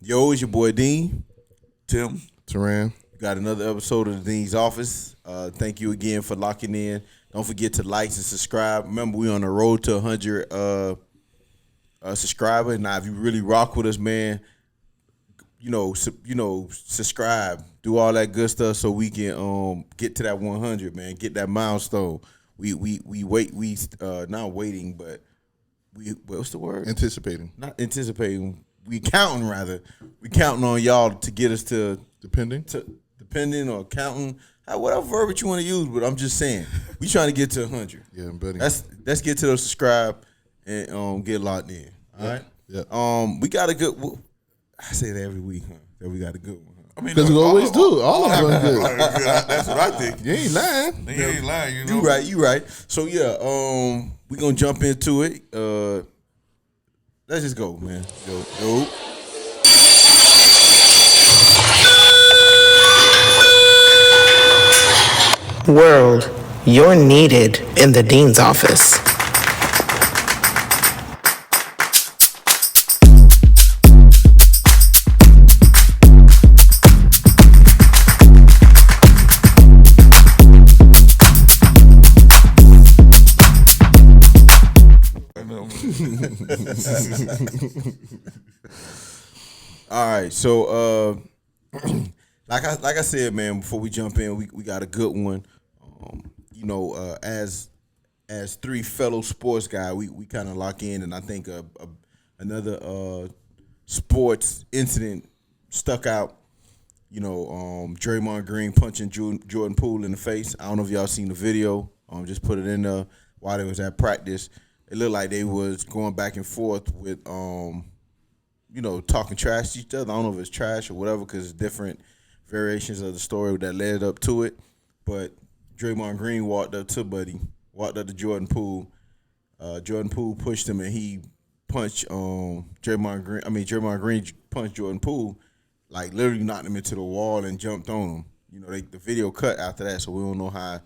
Yo, it's your boy Dean. Tim. Teran. Got another episode of the Dean's Office. Thank you again for locking in. Don't forget to like and subscribe. Remember, we on the road to 100 subscribers. Now, if you really rock with us, man, subscribe, do all that good stuff so we can get to that 100, man. Get that milestone. We not waiting, but what's the word? Anticipating. Not anticipating. We counting rather. We counting on y'all to get us to depending or counting, whatever verbiage you want to use. But I'm just saying, we trying to get to 100. Yeah, buddy. Let's get to the subscribe and get locked in. All right. Yeah. We got a good. I say that every week, huh? That we got a good one. Huh? I mean, because we always do. All of them good. That's what I think. You ain't lying. You ain't lying. You know? You right. So yeah, we gonna jump into it. Let's just go, man. Yo. World, you're needed in the Dean's office. All right, so like I said, man, before we jump in, we got a good one. As three fellow sports guys, we kind of lock in, and I think another sports incident stuck out. Draymond Green punching Jordan Poole in the face. I don't know if y'all seen the video. Just put it in there while they was at practice. It looked like they was going back and forth with talking trash to each other. I don't know if it's trash or whatever because it's different variations of the story that led up to it. But Draymond Green walked up to Jordan Poole. Jordan Poole pushed him and he punched Draymond Green. Draymond Green punched Jordan Poole, like literally knocked him into the wall and jumped on him. The video cut after that, so we don't know how,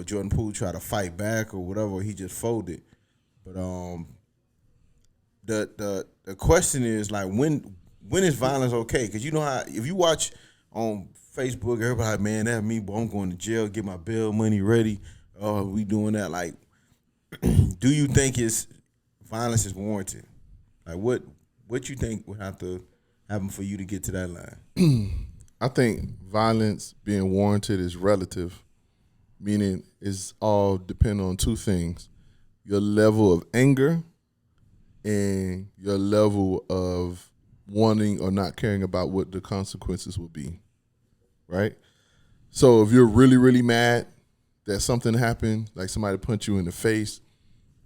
Jordan Poole tried to fight back or whatever, or he just folded. But the question is, like, when is violence okay? Because you know how, if you watch on Facebook, everybody, man, that me, boy, I'm going to jail, get my bail money ready. We doing that. Like, do you think violence is warranted? Like, what you think would have to happen for you to get to that line? I think violence being warranted is relative, meaning it's all dependent on two things: your level of anger and your level of wanting or not caring about what the consequences will be, right? So if you're really, really mad that something happened, like somebody punched you in the face,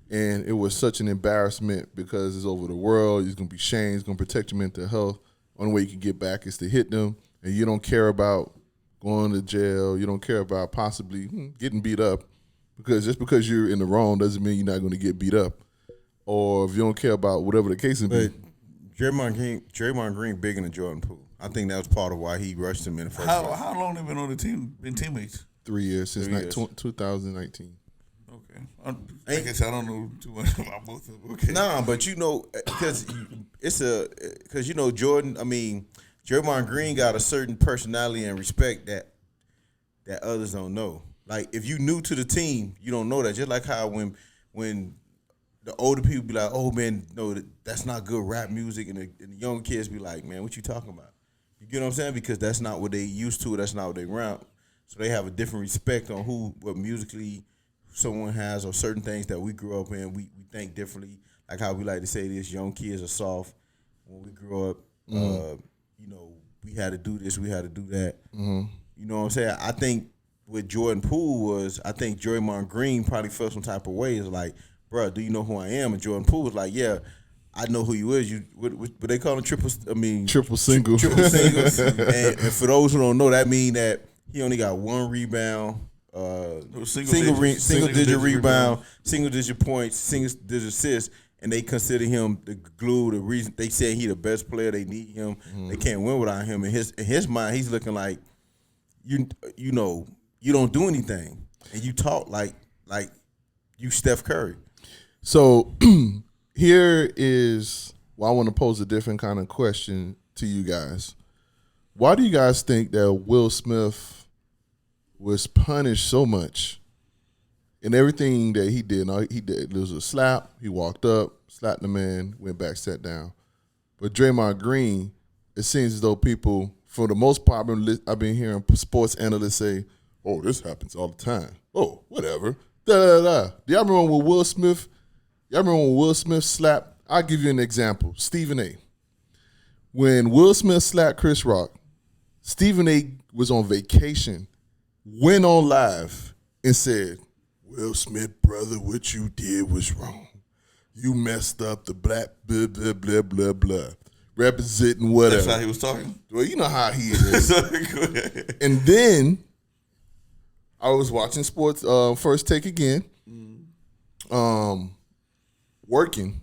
and it was such an embarrassment because it's over the world, it's going to be shamed, it's going to protect your mental health, only way you can get back is to hit them, and you don't care about going to jail, you don't care about possibly getting beat up, because just because you're in the wrong doesn't mean you're not going to get beat up. Or if you don't care about whatever the case is. But Draymond Green bigger than Jordan Poole. I think that was part of why he rushed him in the first place. How long they been on the team? Been teammates? 3 years since 2019. Okay. I guess I don't know too much about both of them. Okay. Nah, but because Jordan. Draymond Green got a certain personality and respect that others don't know. Like, if you new to the team, you don't know that. Just like how when the older people be like, oh, man, no, that's not good rap music. And the young kids be like, man, what you talking about? You get what I'm saying? Because that's not what they used to. That's not what they around. So they have a different respect on what musically someone has, or certain things that we grew up in. We think differently. Like how we like to say this, young kids are soft. When we grew up, we had to do this, we had to do that. Mm-hmm. You know what I'm saying? I think with Jordan Poole I think Draymond Green probably felt some type of way. It's like, bro, do you know who I am? And Jordan Poole was like, yeah, I know who you is. What they call him? Triple single. Triple singles. and for those who don't know, that mean that he only got one rebound, single digit rebound, single digit points, single digit assists, and they consider him the glue. The reason they say he the best player, they need him. They can't win without him. In his mind, he's looking like you don't do anything, and you talk like you Steph Curry. So here is why I want to pose a different kind of question to you guys. Why do you guys think that Will Smith was punished so much in everything that he did? Now, he did. There was a slap. He walked up, slapped the man, went back, sat down. But Draymond Green, it seems as though people, for the most part, I've been hearing sports analysts say, "Oh, this happens all the time. Oh, whatever." Da da da. Do y'all remember when Will Smith? Y'all remember when Will Smith slapped? I'll give you an example. Stephen A. When Will Smith slapped Chris Rock, Stephen A. was on vacation, went on live and said, "Will Smith, brother, what you did was wrong. You messed up the black blah, blah, blah, blah, blah. Representing whatever." That's how he was talking? Well, you know how he is. Go ahead. And then I was watching sports, First Take again, working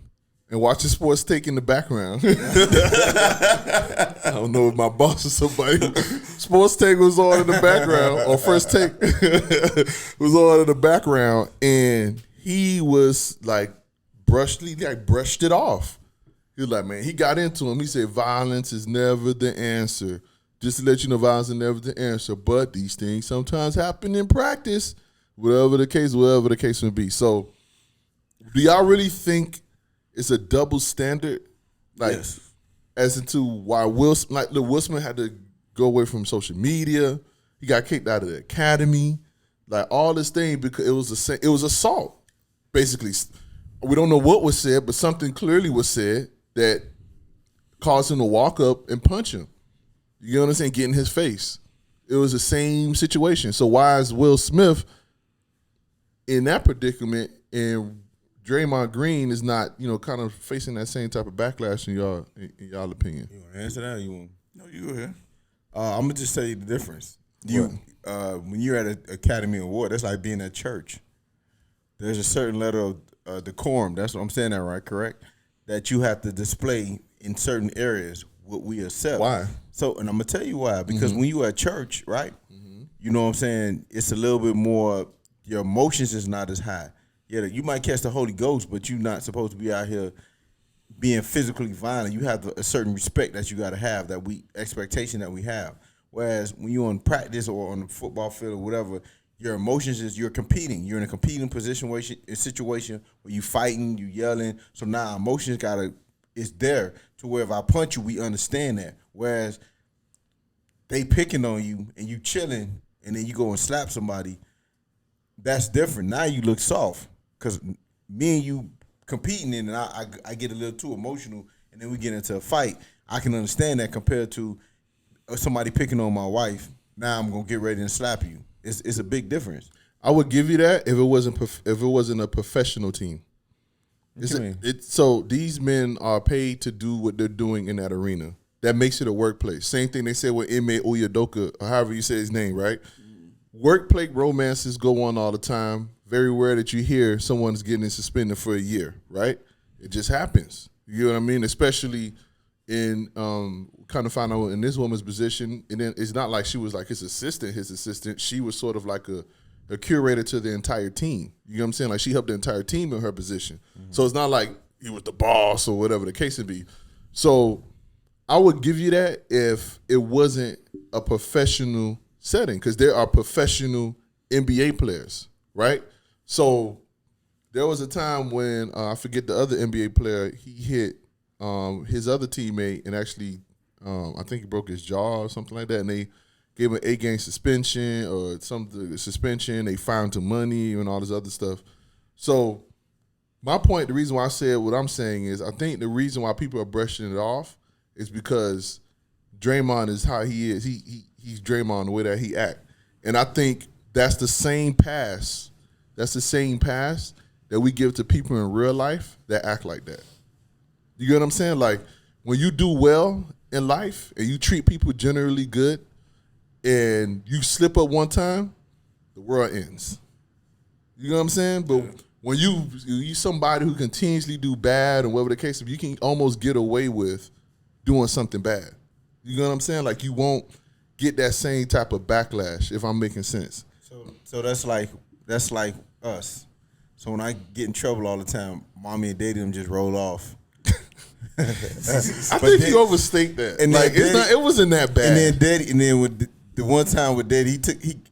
and watching Sports Take in the background. I don't know if my boss or somebody. Sports Take was on in the background, or First Take was on in the background, and he was like brushed it off. He was like, man, he got into him. He said, violence is never the answer. Just to let you know, violence is never the answer. But these things sometimes happen in practice, whatever the case may be. So, do y'all really think it's a double standard? Like, Yes. as into why Will Smith had to go away from social media. He got kicked out of the academy. Like, all this thing because it was assault, basically. We don't know what was said, but something clearly was said that caused him to walk up and punch him. You know what I'm saying? Get in his face. It was the same situation. So why is Will Smith in that predicament and Draymond Green is not, kind of facing that same type of backlash in y'all opinion? You want to answer that or you want? No, you go ahead. I'm going to just tell you the difference. When you're at an Academy Award, that's like being at church. There's a certain level of decorum. That's what I'm saying that right, correct? That you have to display in certain areas what we accept. Why? So, and I'm going to tell you why. Because when you at church, right, you know what I'm saying, it's a little bit more, your emotions is not as high. Yeah, you might catch the Holy Ghost, but you're not supposed to be out here being physically violent. You have a certain respect that you got to have, expectation that we have. Whereas when you're on practice or on the football field or whatever, your emotions is you're competing. You're in a competing situation where you fighting, you yelling. So now emotions it's there to where if I punch you, we understand that. Whereas they picking on you and you chilling and then you go and slap somebody, that's different. Now you look soft because me and you competing and I get a little too emotional and then we get into a fight. I can understand that compared to somebody picking on my wife. Now I'm gonna get ready and slap you. It's a big difference. I would give you that if it wasn't a professional team. So these men are paid to do what they're doing in that arena. That makes it a workplace. Same thing they said with Ime Udoka, or however you say his name, right? Workplace romances go on all the time. Very rare that you hear someone's getting suspended for a year, right? It just happens. You know what I mean? Especially in kind of find out in this woman's position, and then it's not like she was like his assistant. She was sort of like a curator to the entire team. You know what I'm saying? Like she helped the entire team in her position. Mm-hmm. So it's not like he was the boss or whatever the case would be. So I would give you that if it wasn't a professional setting, because there are professional NBA players, right? So there was a time when I forget the other NBA player, he hit his other teammate and actually I think he broke his jaw or something like that, and they gave him an 8-game suspension or suspension. They fined him money and all this other stuff. So my point, the reason why I said what I'm saying is I think the reason why people are brushing it off is because Draymond is how he is. He's Draymond the way that he act. And I think that's the same pass. That's the same pass that we give to people in real life that act like that. You get what I'm saying? Like when you do well in life and you treat people generally good and you slip up one time, the world ends. You know what I'm saying? But when you somebody who continuously do bad and whatever the case is, you can almost get away with doing something bad. You know what I'm saying? Like you won't get that same type of backlash, if I'm making sense. So that's like us. So when I get in trouble all the time, mommy and daddy them just roll off. I think you overstate that. And like then it wasn't that bad. And then Daddy, and then with the one time with Daddy,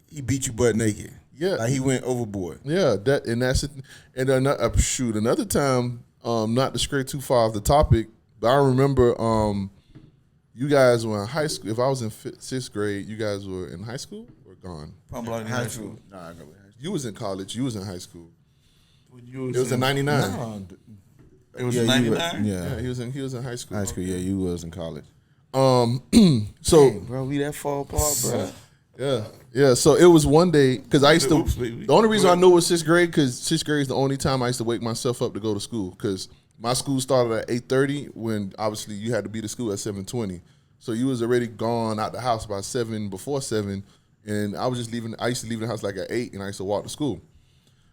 he beat you butt naked. Yeah, like he went overboard. Yeah, that's it. And another time, not to stray too far off the topic, but I remember you guys were in high school. If I was in sixth grade, you guys were in high school or gone? Probably in high school. Nah, I know. You was in college. You was in high school. It was in '99. No, It was in '99. yeah, he was in high school. high school. Yeah, you was in college. So Dang, bro, we that far apart, bro. yeah. So it was one day because I used to. Oops, baby. The only reason I knew it was sixth grade because sixth grade is the only time I used to wake myself up to go to school because my school started at 8:30 when obviously you had to be to school at 7:20. So you was already gone out the house by 7 before 7, and I was just leaving. I used to leave the house like at 8, and I used to walk to school.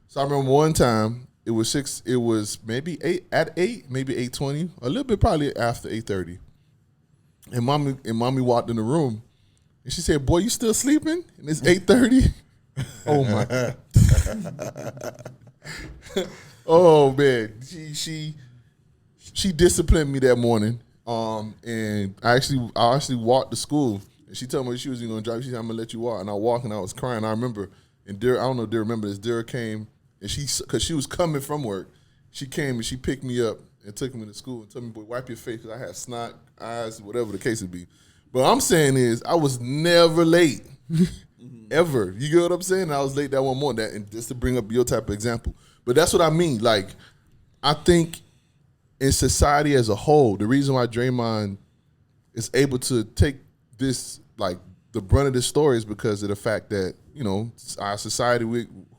So I remember one time it was 6. It was maybe 8 at 8, maybe 8:20, a little bit probably after 8:30. And mommy walked in the room, and she said, "Boy, you still sleeping? And it's 8:30." Oh my God. Oh man, she disciplined me that morning. And I actually walked to school, and she told me she was going to drive. She said, "I'm gonna let you walk," and I walked, and I was crying. I remember, and I don't know if they remember this. Dara came, and because she was coming from work, she came and she picked me up and took me to school and told me, "Boy, wipe your face," because I had snot, eyes, whatever the case would be. But I'm saying is, I was never late, ever. You get what I'm saying? And I was late that one morning, and just to bring up your type of example. But that's what I mean. Like, I think in society as a whole, the reason why Draymond is able to take this, like, the brunt of this story is because of the fact that, you know, our society,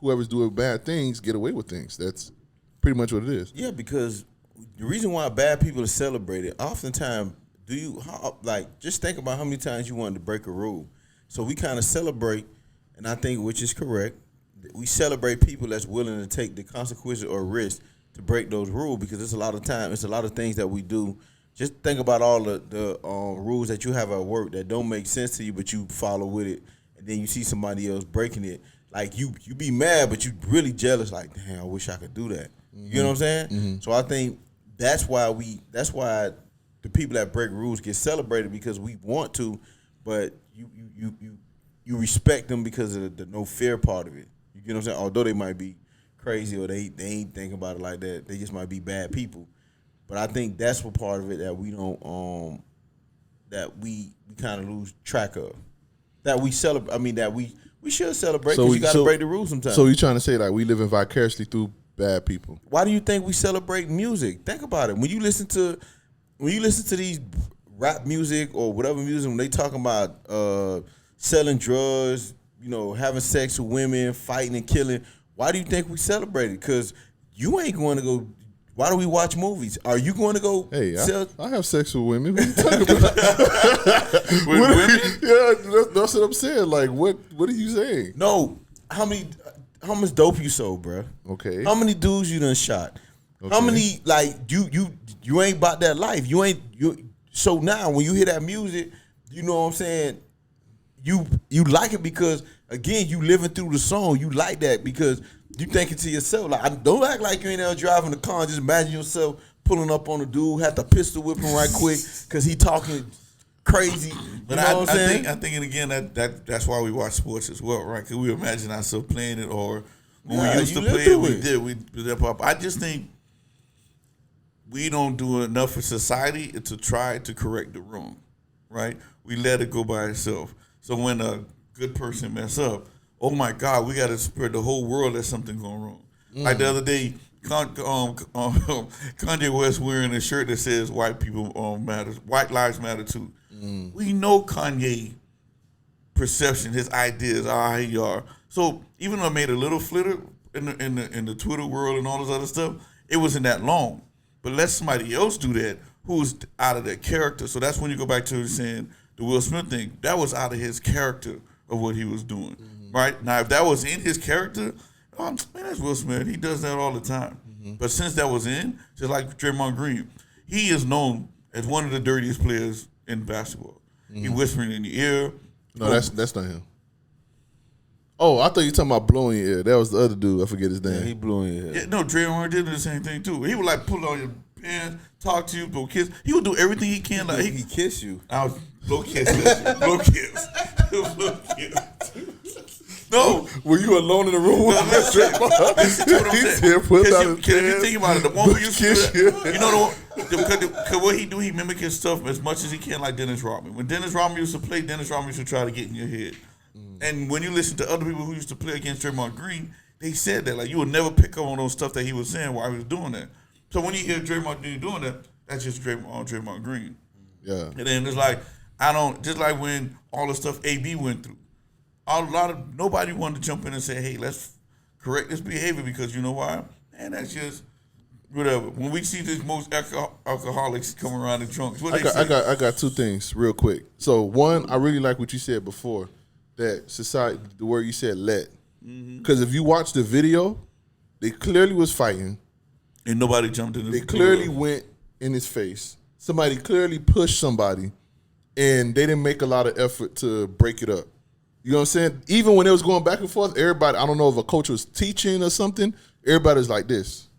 whoever's doing bad things get away with things. That's pretty much what it is. Yeah, because the reason why bad people are celebrated, oftentimes, just think about how many times you wanted to break a rule. So we kind of celebrate, and I think, which is correct, we celebrate people that's willing to take the consequences or risk to break those rules, because it's a lot of time, it's a lot of things that we do. Just think about all the rules that you have at work that don't make sense to you, but you follow with it, and then you see somebody else breaking it. Like, you be mad, but you really jealous. Like, damn, I wish I could do that. You know what I'm saying? Mm-hmm. So I think that's why the people that break rules get celebrated, because we want to, but you respect them because of the no fear part of it. You get what I'm saying? Although they might be crazy or they ain't thinking about it like that, they just might be bad people. But I think that's what part of it that we don't that we kind of lose track of. That we celebrate. I mean, that we should celebrate, because you got to break the rules sometimes. So you're trying to say like we living vicariously through bad people? Why do you think we celebrate music? Think about it. When you listen to these rap music or whatever music, when they talking about selling drugs, you know, having sex with women, fighting and killing, why do you think we celebrate it? Because you ain't going to go. Why do we watch movies? Are you going to go? Hey, I have sex with women. What are you talking about? With women? Yeah, that's what I'm saying. Like, what are you saying? No. How much dope you sold, bro? Okay. How many dudes you done shot? Okay. How many, like, you ain't about that life. So now when you hear that music, you know what I'm saying? You like it because, again, you living through the song. You like that because you thinking to yourself, like, don't act like you ain't there driving the car and just imagine yourself pulling up on a dude, have to pistol whip him right quick because he talking crazy. But you know what I'm saying? I think, and again, that's why we watch sports as well, right? Because we imagine ourselves playing it, or when we used to play it, we did. We did that part. I just think we don't do enough for society to try to correct the wrong, right? We let it go by itself. So when a good person mess up, oh my God, we got to spread the whole world that something going wrong. Like the other day, Kanye West wearing a shirt that says "White people matter, White lives matter too." We know Kanye perception, his ideas, how he are. So even though I made a little flitter in the Twitter world and all this other stuff, it wasn't that long. But let somebody else do that who's out of their character. So that's when you go back to saying the Will Smith thing. That was out of his character of what he was doing. Right? Now, if that was in his character, man, that's Will Smith. He does that all the time. But since that was in, just like Draymond Green, he is known as one of the dirtiest players in basketball. He whispering in your ear. No, that's not him. Oh, I thought you were talking about blowing your ear. That was the other dude. I forget his name. Yeah, he blew in your head. Yeah, no, Draymond did the same thing too. He would like pull on your pants, talk to you, blow kiss. He would do everything he can. Like He kiss you. I was blow kisses, blow kiss, blow kiss. No, Were you alone in the room? listen to what I'm saying. Put down his Because if you pants. think about it, the one who used to do Kiss that, you. you know, because what he do, he mimic his stuff as much as he can, like Dennis Rodman. When Dennis Rodman used to play, Dennis Rodman used to try to get in your head. And when you listen to other people who used to play against Draymond Green, they said that like you would never pick up on those stuff that he was saying while he was doing that. So when you hear Draymond Green doing that, that's just Draymond Green. Yeah. And then it's like just like when all the stuff AB went through. Nobody wanted to jump in and say, hey, let's correct this behavior because you know why? And that's just whatever. When we see these most alcoholics coming around in drunks, what they say? I got two things real quick. So one, I really like what you said before, that society, the word you said, let. Because if you watch the video, they clearly was fighting. And nobody jumped in. They clearly went in his face. Somebody clearly pushed somebody, and they didn't make a lot of effort to break it up. You know what I'm saying? Even when it was going back and forth, everybody, I don't know if a coach was teaching or something, everybody was like this.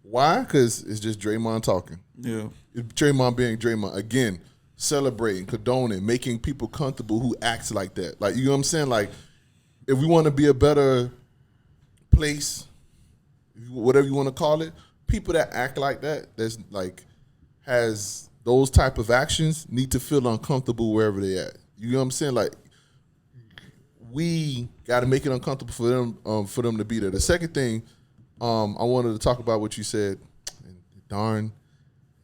Why? Because it's just Draymond talking. Yeah. It's Draymond being Draymond. Again, celebrating, condoning, making people comfortable who acts like that. Like, you know what I'm saying? Like, if we want to be a better place, whatever you want to call it, people that act like that, that's like, has those type of actions, need to feel uncomfortable wherever they at. You know what I'm saying? Like, we got to make it uncomfortable for them to be there. The second thing, I wanted to talk about what you said. And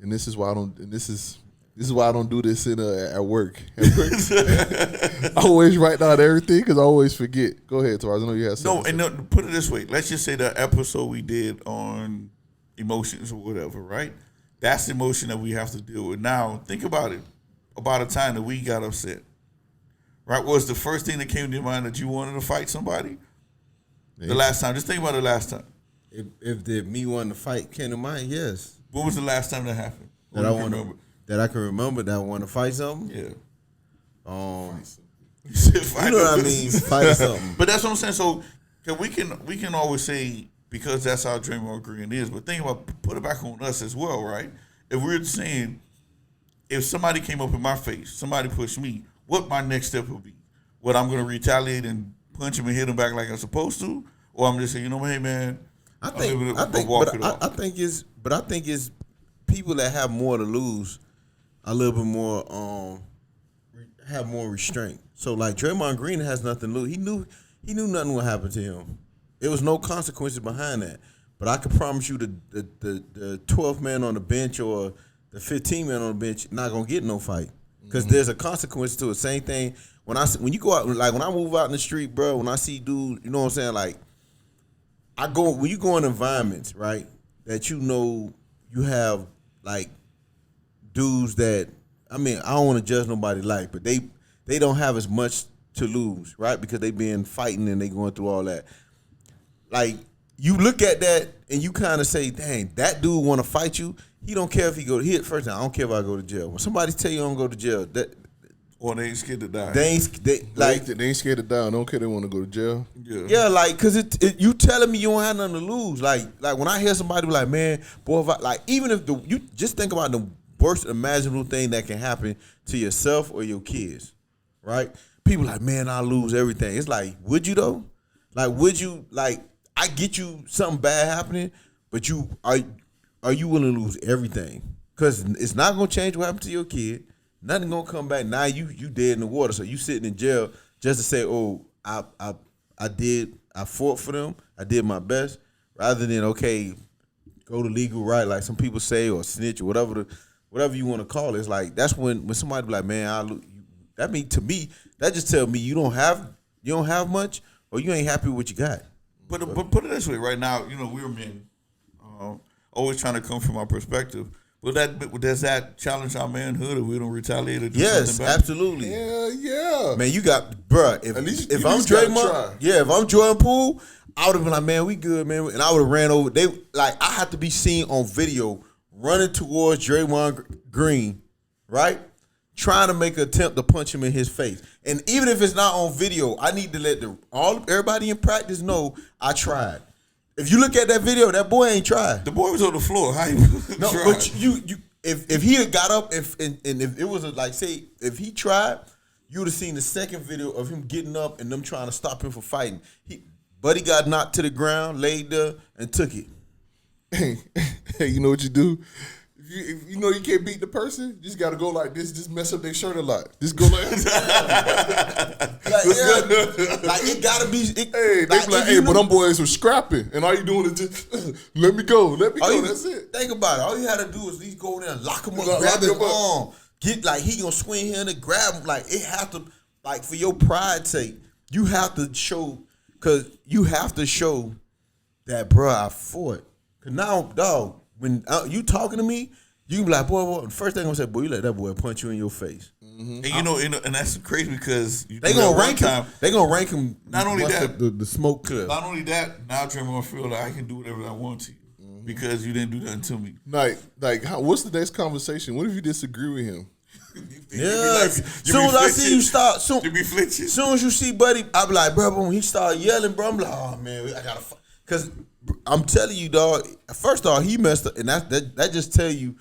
this is why I don't. And this is why I don't do this at work. I always write down everything because I always forget. Go ahead, Taraz. I know you had something. No, put it this way. Let's just say the episode we did on emotions or whatever, right? That's the emotion that we have to deal with. Now, think about it. About a time that we got upset. Right? What was the first thing that came to your mind that you wanted to fight somebody? The last time. Just think about the last time. If the me wanting to fight came to mind, yes. When was the last time that happened? That I can remember that I want to fight something. Yeah. You know what I mean? Fight something. But that's what I'm saying. So we can always say because that's how Draymond Green is. But think about put it back on us as well, right? If we're saying if somebody came up in my face, somebody pushed me, what my next step would be? What I'm going to retaliate and punch him and hit him back like I'm supposed to, or I'm just saying, you know, hey man, I think it's people that have more to lose, a little bit more have more restraint. So like Draymond Green has nothing to lose. He knew nothing would happen to him. There was no consequences behind that. But I can promise you the 12th man on the bench or the 15th man on the bench not gonna get no fight because there's a consequence to it. Same thing when you go out, like when I move out in the street, bro. When I see dudes, you know what I'm saying? Like when you go in environments, right, that you know you have like dudes that I don't want to judge nobody's life, but they don't have as much to lose, right? Because they been fighting and they going through all that. Like you look at that and you kind of say, dang, that dude want to fight you. He don't care if he go. First time, I don't care if I go to jail. When somebody tell you I don't go to jail, or they ain't scared to die. They ain't scared to die. I don't care. They want to go to jail. Yeah, like cause you telling me you don't have nothing to lose. Like when I hear somebody be like, man, boy, even if you just think about the worst imaginable thing that can happen to yourself or your kids, right? People like, man, I lose everything. It's like, would you though? Like, would you like? I get you something bad happening, but are you willing to lose everything? Because it's not gonna change what happened to your kid. Nothing gonna come back. Now you dead in the water. So you sitting in jail just to say, oh, I fought for them. I did my best, rather than okay, go the legal right, like some people say, or snitch or whatever you want to call it. It's like that's when somebody be like, man, to me that just tell me you don't have much, or you ain't happy with what you got. But put it this way, right now, you know, we're men, always trying to come from our perspective. Does that challenge our manhood if we don't retaliate or do something back? Absolutely. Yeah. Man, you got, bruh, if I'm Draymond, if I'm Jordan Poole, I would have been like, man, we good, man. And I would have ran over. I have to be seen on video running towards Draymond Green, right? Trying to make an attempt to punch him in his face. And even if it's not on video, I need to let everybody in practice know I tried. If you look at that video, that boy ain't tried. The boy was on the floor. How you No, tried? but if he had got up, if it was like, say, if he tried, you would have seen the second video of him getting up and them trying to stop him from fighting. Buddy got knocked to the ground, laid there, and took it. Hey, you know what you do? If you know you can't beat the person, you just got to go like this. Just mess up their shirt a lot. Just go like like it gotta be. Hey, they be like, hey, but them boys were scrapping, and all you doing is just let me go. That's it. Think about it. All you had to do is at least go there and lock him up, Lock grab his him up. arm, get like he gonna swing here and grab him. Like it have to, like for your pride's sake, you have to show, cause you have to show that, bro, I fought. Cause now, dog, when you talking to me, you can be like, boy, the first thing I'm gonna say, boy, you let that boy punch you in your face. And you know, and that's crazy because They gonna rank him. They gonna rank him. Not only that, the smoke clear. Not only that, now Draymond feel like I can do whatever I want to you because you didn't do nothing to me. What's the next conversation? What if you disagree with him? Yeah. Soon as I see you start, soon you be flinching. Soon as you see Buddy, I be like, bro, when he start yelling, bro, I'm like, oh man, I gotta, cause I'm telling you, dog. First off, he messed up, and that just tell you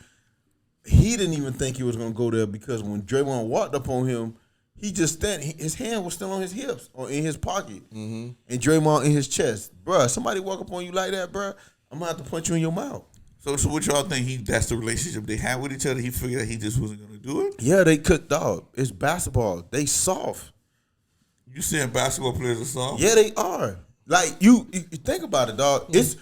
he didn't even think he was gonna go there because when Draymond walked up on him, he just his hand was still on his hips or in his pocket, and Draymond in his chest. Bruh, somebody walk up on you like that, bruh, I'm gonna have to punch you in your mouth. So what y'all think that's the relationship they had with each other? He figured that he just wasn't gonna do it. Yeah, they could, dog. It's basketball. They soft. You saying basketball players are soft? Yeah, they are. Like you think about it, dog. It's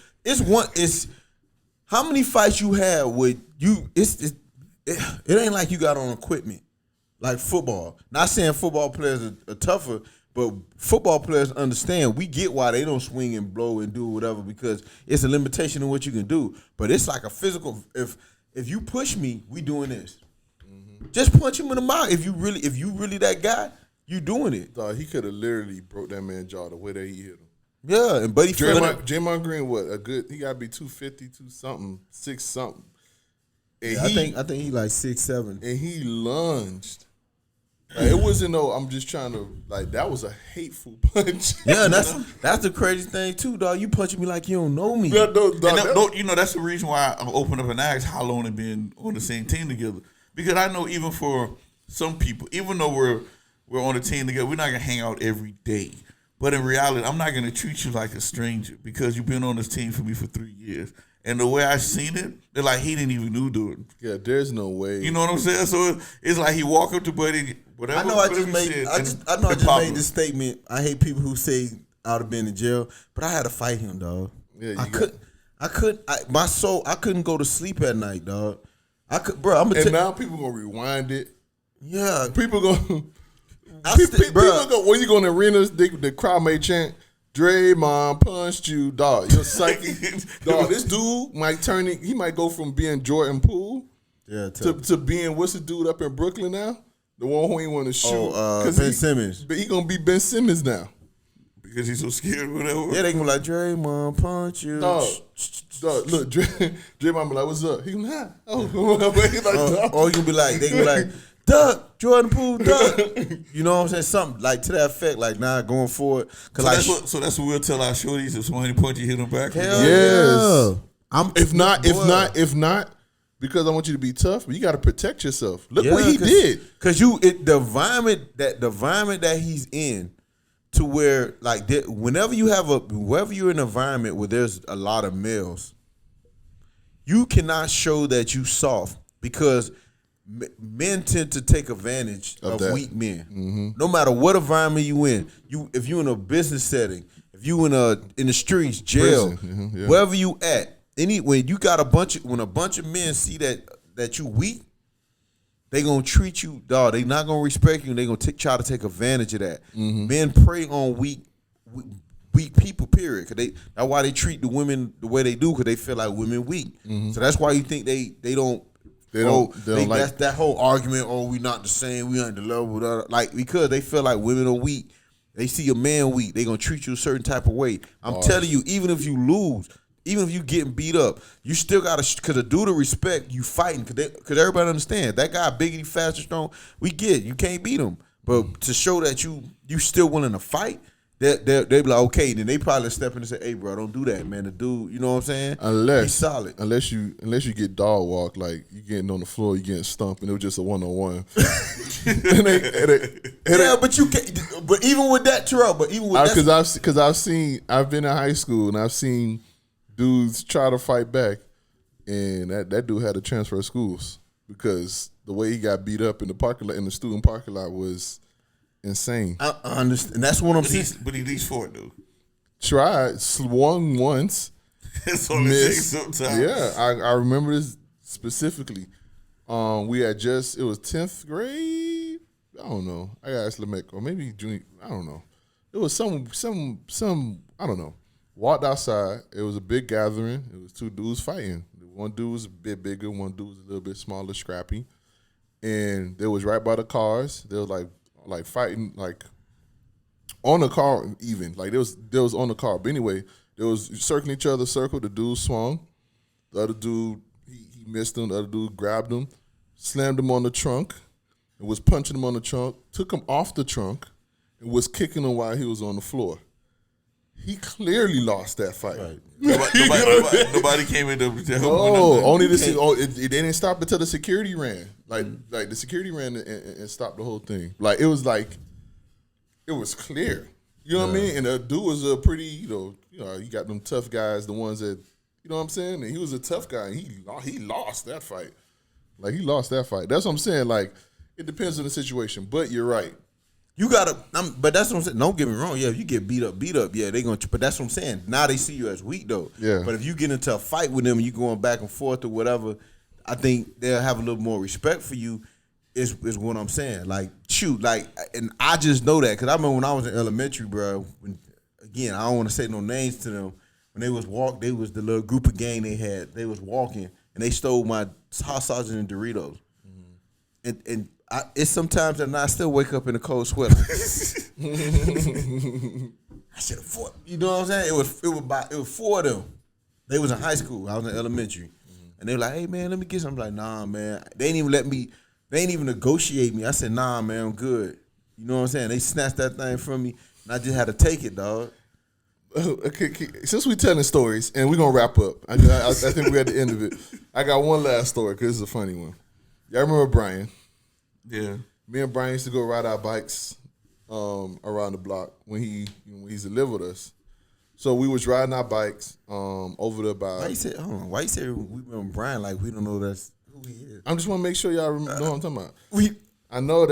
how many fights you had with you. It ain't like you got on equipment like football. Not saying football players are tougher, but football players understand. We get why they don't swing and blow and do whatever because it's a limitation of what you can do. But it's like a physical. If you push me, we doing this. Just punch him in the mouth. If you really that guy, you doing it. Dog, he could have literally broke that man's jaw the way that he hit him. Yeah, and Buddy Draymond Green, he got to be 250, 2-something, 6-something. And yeah, I think he like 6'7". And he lunged. Like, it wasn't I'm just trying to, that was a hateful punch. Yeah, and that's the crazy thing too, dog. You punching me like you don't know me. Yeah, that's the reason why I'm open up and ask how long they've been on the same team together. Because I know even for some people, even though we're on the team together, we're not gonna hang out every day. But in reality, I'm not gonna treat you like a stranger because you've been on this team for me for 3 years. And the way I seen it, they're like he didn't even do it. Yeah, there's no way. You know what I'm saying? So it's like he walk up to Buddy, whatever. I know I just made this statement. I hate people who say I would have been in jail, but I had to fight him, dog. Yeah, I couldn't go to sleep at night, dog. Now people gonna rewind it. Yeah, people gonna when you go in the arenas, the crowd may chant, Draymond punched you, dog. Your psyche, dog. This dude might he might go from being Jordan Poole, to being what's the dude up in Brooklyn now, the one who ain't want to shoot. Ben Simmons. But he gonna be Ben Simmons now because he's so scared. Whatever. Yeah, they gonna be like Draymond punch you. Dog, look, Draymond be like, "What's up?" He gonna be like, or he gonna be like, they gonna be like, duck, Jordan Poole, duck. You know what I'm saying? Something like to that effect, like going forward. So that's what we'll tell our shorties if somebody punch you, hit them back. Hell yes. Yeah. If not, because I want you to be tough, but you got to protect yourself. Look what he did. Because the environment that he's in, to where whenever you're in an environment where there's a lot of males, you cannot show that you soft because men tend to take advantage of weak men. Mm-hmm. No matter what environment you in, if you in a business setting, if you in the streets, jail, wherever you at, when you got when a bunch of men see that you weak, they gonna treat you, dog. They not gonna respect you. They gonna try to take advantage of that. Mm-hmm. Men prey on weak people. Period. Cause that's why they treat the women the way they do. Cause they feel like women weak. Mm-hmm. So that's why you think they don't. That's that whole argument. Oh, we not the same. We ain't the level. Because they feel like women are weak. They see a man weak. They gonna treat you a certain type of way. I'm telling you, even if you lose, even if you getting beat up, you still gotta, cause a due to respect, you fighting. Cause everybody understand that guy biggity, fast and strong. We get you can't beat him, but to show that you still willing to fight, They be like, okay, then they probably step in and say, hey, bro, don't do that, man. The dude, you know what I'm saying? He's solid. Unless you get dog walked, like you getting on the floor, you getting stumped, and it was just a 1-on-1. Yeah, but you can't. But even with that, Terrell. But even with that, because I've been in high school and I've seen dudes try to fight back, and that dude had to transfer schools because the way he got beat up in the parking lot, in the student parking lot, was insane. I understand. And that's what I'm saying. But he reached for it, though. Tried, swung once, It's only missed. sometimes. Yeah, I remember this specifically. We had it was 10th grade. I don't know. I got asked Lamech, or maybe junior. I don't know. It was some. I don't know. Walked outside. It was a big gathering. It was two dudes fighting. One dude was a bit bigger. One dude was a little bit smaller, scrappy. And they was right by the cars. They was like fighting like on the car even. Like they was on the car. But anyway, they was circling each other, the dude swung. The other dude, he missed him. The other dude grabbed him, slammed him on the trunk, and was punching him on the trunk, took him off the trunk, and was kicking him while he was on the floor. He clearly lost that fight. Right. Nobody came in to help him. No, only they didn't stop until the security ran. Like the security ran and stopped the whole thing. Like it was clear. You know what I mean? And the dude was a pretty, you got them tough guys, the ones that, you know what I'm saying? And he was a tough guy. And he lost that fight. Like he lost that fight. That's what I'm saying. Like it depends on the situation. But you're right. You gotta, but that's what I'm saying. Don't get me wrong. Yeah, if you get beat up, yeah, they gonna. But that's what I'm saying. Now they see you as weak though. Yeah. But if you get into a fight with them and you going back and forth or whatever, I think they'll have a little more respect for you. Is what I'm saying. Like shoot, like, and I just know that because I remember when I was in elementary, bro. Again, I don't want to say no names to them. When they was they was the little group of gang they had. They was walking and they stole my hot sausage and Doritos. And it's sometimes that I still wake up in a cold sweat. I should have fought. You know what I'm saying? It was four of them. They was in high school. I was in elementary, and they were like, "Hey man, let me get some." I'm like, "Nah, man." They ain't even let me. They ain't even negotiate me. I said, "Nah, man, I'm good." You know what I'm saying? They snatched that thing from me, and I just had to take it, dog. Okay, since we telling stories, and we're gonna wrap up. I think we're at the end of it. I got one last story because it's a funny one. Y'all remember Brian? Yeah. Me and Brian used to go ride our bikes around the block when he used to live with us. So we was riding our bikes over there by. Why you say we remember Brian like we don't know that's who he is? I just want to make sure y'all know what I'm talking about. I know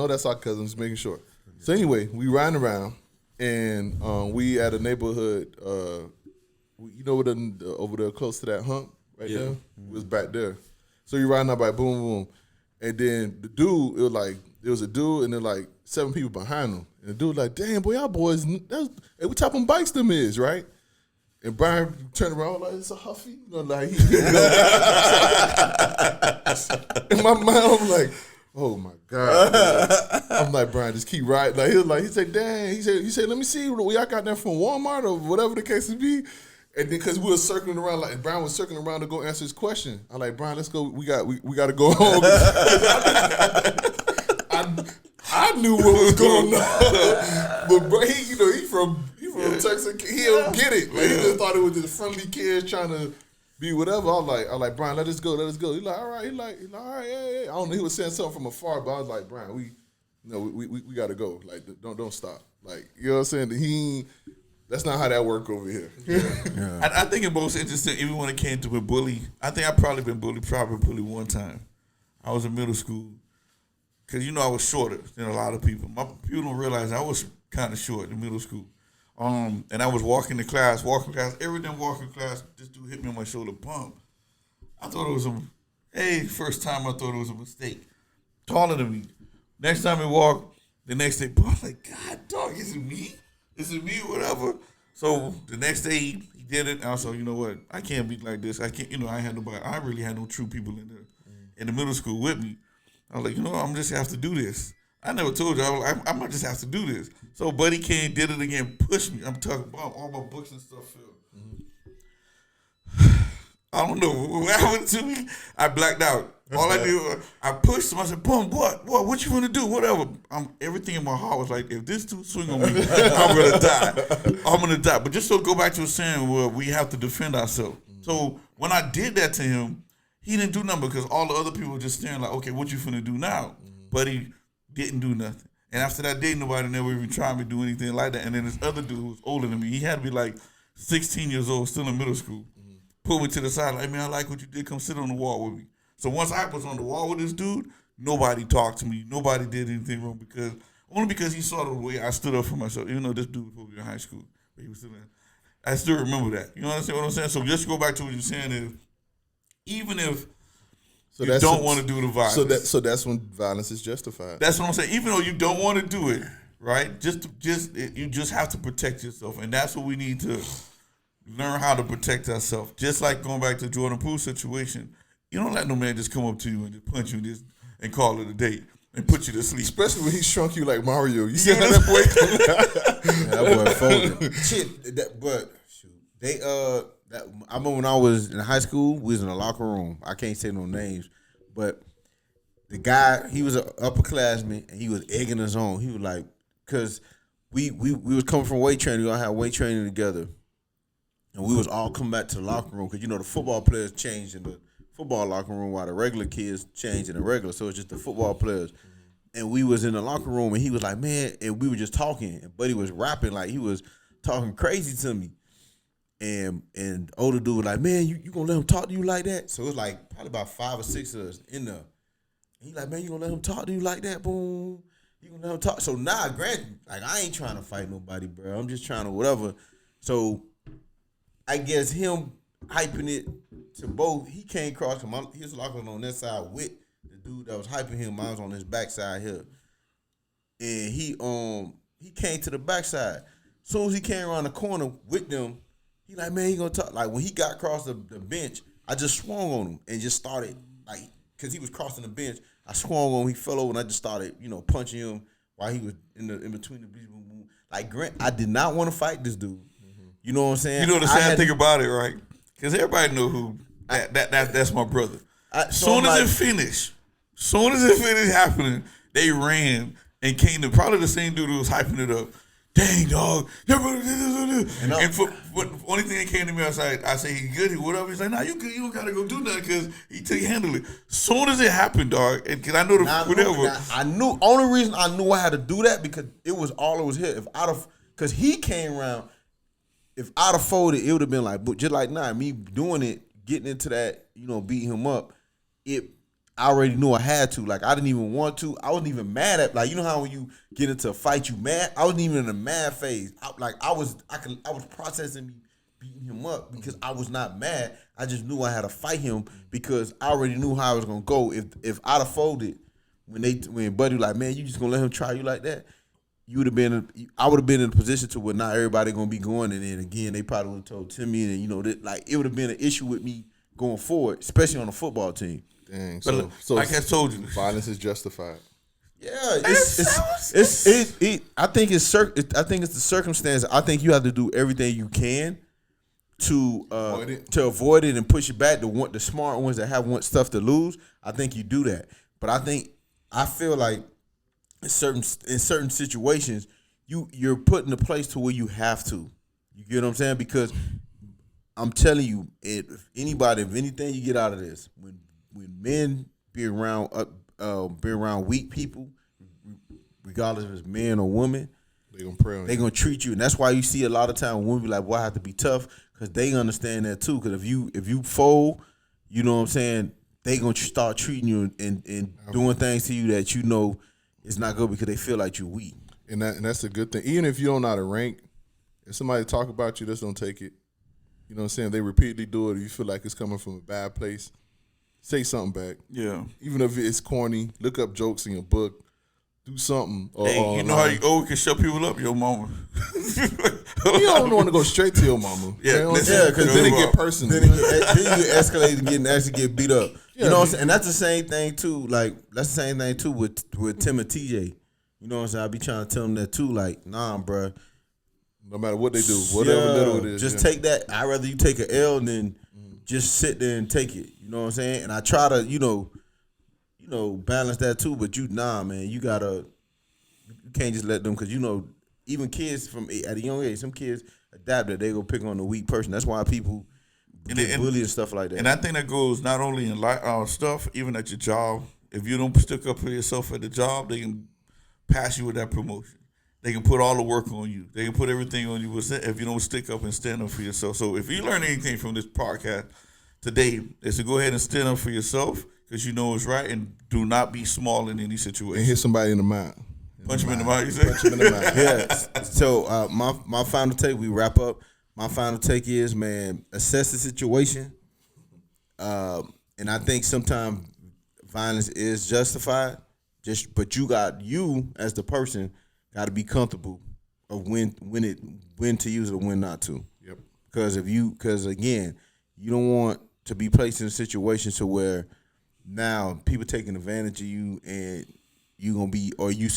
that's our cousin. Just making sure. So anyway, we riding around and we at a neighborhood. You know, over there close to that hump right there. We was back there. So you riding our bike, boom, boom. And then the dude, it was a dude and then like 7 people behind him. And the dude like, damn, boy, y'all boys, hey, what type of bikes them is, right? And Brian turned around like, it's a Huffy. You know, like, in my mind, I'm like, oh my God. Man. I'm like, Brian, just keep riding. Like, he said, dang. He said, let me see, y'all got that from Walmart or whatever the case may be. And then, cause we were circling around, like Brian was circling around to go answer his question. I'm like, Brian, let's go. We got to go home. I knew what was going on, but bro, he from Texas. He don't get it. Like he just thought it was just friendly kids trying to be whatever. I was like, Brian, let us go. He's like, all right. He's like, all right, yeah. I don't know. He was saying something from afar, but I was like, Brian, we got to go. Like, don't stop. Like, you know what I'm saying? That's not how that work over here. Yeah. I think it most interesting, even when it came to a bully, I think I've probably been bullied one time. I was in middle school. Because, I was shorter than a lot of people. People don't realize I was kind of short in middle school. And I was walking to class. Every day walking to class, this dude hit me on my shoulder, bump. I thought it was first time I thought it was a mistake. Taller than me. Next time he walked, the next day, I'm like, God, dog, is it me? Is it me? Whatever. So the next day he did it. Also, you know what? I can't be like this. I can't. I had nobody. I really had no true people in the middle school with me. I was like, I'm just have to do this. I never told you. I might just have to do this. So Buddy came, did it again, pushed me. I'm talking about all my books and stuff filled. I don't know what happened to me. I blacked out. All I did, I pushed him. I said, "Boom, what you want to do? Whatever." Everything in my heart was like, if this dude swing on me, I'm gonna die. I'm gonna die. But just to go back to what saying, well, we have to defend ourselves. So when I did that to him, he didn't do nothing because all the other people were just staring like, okay, what you finna do now? But he didn't do nothing. And after that day, nobody never even tried me to do anything like that. And then this other dude who was older than me, he had to be like 16 years old, still in middle school, pulled me to the side like, man, I like what you did. Come sit on the wall with me. So once I was on the wall with this dude, nobody talked to me. Nobody did anything wrong only because he saw the way I stood up for myself. Even though this dude was supposed to be in high school, but he was still in. I still remember that. You know what I'm saying? So just to go back to what you're saying is, even if you don't want to do the violence. So that's when violence is justified. That's what I'm saying. Even though you don't want to do it, right? You just have to protect yourself, and that's what we need to learn how to protect ourselves. Just like going back to Jordan Poole's situation, you don't let no man just come up to you and just punch you and call it a day and put you to sleep. Especially when he shrunk you like Mario. You see how that boy? That boy folded. Shit, I remember when I was in high school, we was in a locker room. I can't say no names, but the guy, he was an upperclassman, and he was egging us on. He was like, because we was coming from weight training. We all had weight training together, and we was all coming back to the locker room because, the football players changed in the football locker room while the regular kids changed in the regular. So it's just the football players. And we was in the locker room, and he was like, man, and we were just talking, and Buddy was rapping like he was talking crazy to me. And older dude was like, man, you gonna let him talk to you like that? So it was like probably about 5 or 6 of us in there. And he like, man, you gonna let him talk to you like that? Boom. You gonna let him talk? So now, granted, like I ain't trying to fight nobody, bro. I'm just trying to whatever. So I guess him hyping it to both, he came across him. He was locking on that side with the dude that was hyping him. I was on his backside here. And he came to the backside. As soon as he came around the corner with them, he like, man, he gonna talk. Like, when he got across the bench, I just swung on him and just started, like, because he was crossing the bench, I swung on him, he fell over, and I just started, punching him while he was in between the beats. Like, Grant, I did not want to fight this dude. You know what I'm saying? You know the sad thing about it, right? Because everybody know who, that's my brother. Soon as it finished happening, they ran and came to probably the same dude who was hyping it up. Dang, dog. And for only thing that came to me, I say, he good, he whatever. He's like, nah, you good. You don't got to go do nothing because he took handle it. Soon as it happened, dog, and because I know only reason I knew I had to do that because it was all it was here. Because he came around, if I'd have folded, it would have been like, but just like me doing it, getting into that, beating him up, I already knew I had to. Like, I didn't even want to. I wasn't even mad at, like, you know how when you get into a fight, you mad? I wasn't even in a mad phase. I was processing me beating him up because I was not mad. I just knew I had to fight him because I already knew how I was gonna go. If I'd have folded when Buddy was like, man, you just gonna let him try you like that? I would have been in a position to where not everybody gonna be going, and then again they probably would have told Timmy, and it would have been an issue with me going forward, especially on a football team. Dang, so like I told you, violence is justified. Yeah, I think it's the circumstance. I think you have to do everything you can to avoid it and push it back. The smart ones that want stuff to lose, I think you do that. But I feel like in certain situations, you're put in a place to where you have to. You get what I'm saying? Because I'm telling you, if anything you get out of this, when men be around weak people, regardless if it's man or woman, they gonna treat you, and that's why you see a lot of time women be like, "Well, I have to be tough," because they understand that too. Because if you fold, you know what I'm saying, they gonna start treating you and doing things to you that is not good because they feel like you're weak. And that's a good thing. Even if you don't know how to rank, if somebody talk about you, just don't take it. You know what I'm saying? They repeatedly do it. If you feel like it's coming from a bad place, say something back. Yeah. Even if it's corny, look up jokes in your book. Do something. Hey, you know how you can shut people up? Your mama. You don't want to go straight to your mama. Yeah, because then it get personal. Then you escalate and actually get beat up. Yeah, you know what I'm saying? And that's the same thing too. Like, that's the same thing too with Tim and TJ. You know what I'm saying? I be trying to tell them that too. Like, nah, bro. No matter what they do, whatever little it is. Just take that. I'd rather you take an L than just sit there and take it. You know what I'm saying? And I try to, balance that too. But man, you can't just let them, because even kids at a young age, some kids adapt that they go pick on the weak person. That's why people get bullied and stuff like that. And I think that goes not only in stuff, even at your job. If you don't stick up for yourself at the job, they can pass you with that promotion. They can put all the work on you. They can put everything on you if you don't stick up and stand up for yourself. So if you learn anything from this podcast today, is to go ahead and stand up for yourself, because you know it's right, and do not be small in any situation. And hit somebody in the mouth. Punch him in the mouth, you say? Punch him in the mouth. Yeah. So my final take, we wrap up. My final take is, man, assess the situation. And I think sometimes violence is justified. But you as the person got to be comfortable of when to use it or when not to. Yep. Because again, you don't want to be placed in a situation to where now people taking advantage of you, and you gonna be, or you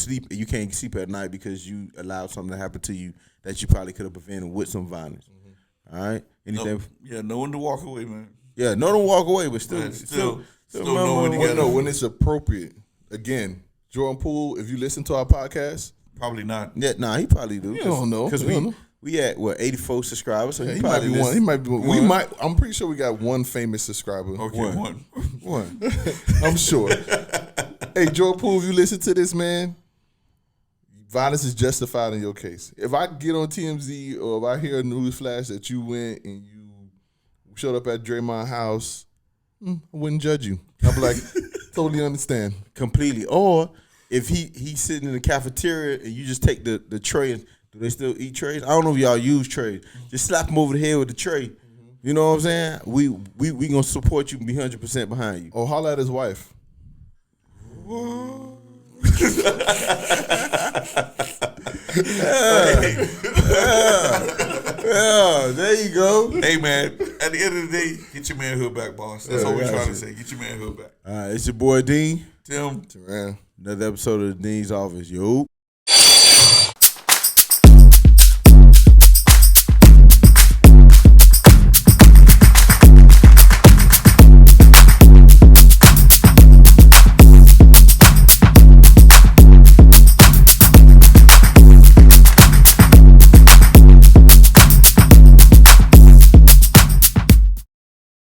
can't sleep at night because you allowed something to happen to you that you probably could have prevented with some violence. Mm-hmm. All right. Anything? Know when to walk away, man. Yeah, don't walk away, but still know when to get know when it's appropriate. Again, Jordan Poole, if you listen to our podcast, probably not. Yeah, he probably do. You don't know. Because we at 84 subscribers, so he might be one. He might be one. I'm pretty sure we got one famous subscriber. Okay, one. I'm sure. Hey, Jordan Poole, if you listen to this, man, violence is justified in your case. If I get on TMZ or if I hear a news flash that you went and you showed up at Draymond's house, I wouldn't judge you. I'd be like, totally understand. Completely. Or if he's sitting in the cafeteria and you just take the tray, and do they still eat trays? I don't know if y'all use trays. Just slap him over the head with the tray. You know what I'm saying? We gonna support you and be 100% behind you. Or holler at his wife. Yeah, there you go. Hey, man, at the end of the day, get your manhood back, boss. That's all we're trying to say. Get your manhood back. All right, it's your boy Dean. Tim. Terrell. Another episode of the Dean's Office. Yo.